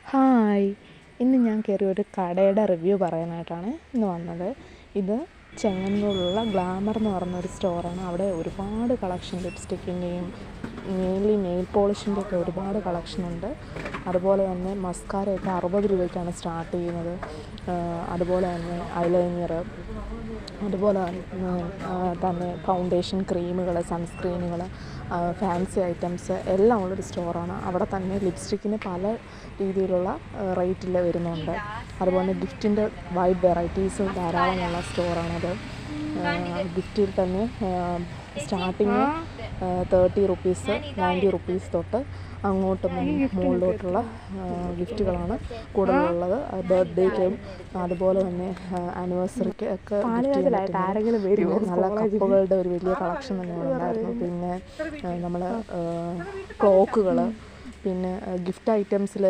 Hi, ഇന്ന് ഞാൻ കയറിയ ഒരു കടയുടെ റിവ്യൂ പറയാനായിട്ടാണ് ഇന്ന് വന്നത്. ഇത് ചെങ്ങന്നൂരിലുള്ള ഗ്ലാമർ എന്ന് പറഞ്ഞൊരു സ്റ്റോറാണ്. അവിടെ ഒരുപാട് കളക്ഷൻ ലിപ്സ്റ്റിക്കിൻ്റെയും മെയിൻലി നെയിൽ പോളിഷിൻ്റെ ഒക്കെ ഒരുപാട് കളക്ഷനുണ്ട്. അതുപോലെ തന്നെ മസ്കാരയൊക്കെ 60 രൂപയ്ക്കാണ് സ്റ്റാർട്ട് ചെയ്യുന്നത്. അതുപോലെ തന്നെ ഐലൈനർ, അതുപോലെ തന്നെ ഫൗണ്ടേഷൻ ക്രീമുകൾ, സൺസ്ക്രീനുകൾ, ഫാൻസി ഐറ്റംസ് എല്ലാം ഉള്ളൊരു സ്റ്റോറാണ്. അവിടെ തന്നെ ലിപ്സ്റ്റിക്കിന് പല രീതിയിലുള്ള റേറ്റിൽ വരുന്നുണ്ട്. അതുപോലെ ഗിഫ്റ്റിൻ്റെ വൈഡ് വെറൈറ്റീസ് ധാരാളമുള്ള സ്റ്റോറാണത്. ഗിഫ്റ്റിൽ തന്നെ സ്റ്റാർട്ടിങ് 30 റുപ്പീസ്, 90 റുപ്പീസ് തൊട്ട് അങ്ങോട്ട് മുകളിലോട്ടുള്ള ഗിഫ്റ്റുകളാണ് കൂടുതലുള്ളത്. ബർത്ത്ഡേക്കും അതുപോലെ തന്നെ ആനിവേഴ്സറിക്ക് ഒക്കെ നല്ല കപ്പുകളുടെ ഒരു വലിയ കളക്ഷൻ തന്നെ ഉണ്ടായിരുന്നു. പിന്നെ നമ്മൾ ക്ലോക്കുകൾ, പിന്നെ ഗിഫ്റ്റ് ഐറ്റംസിൽ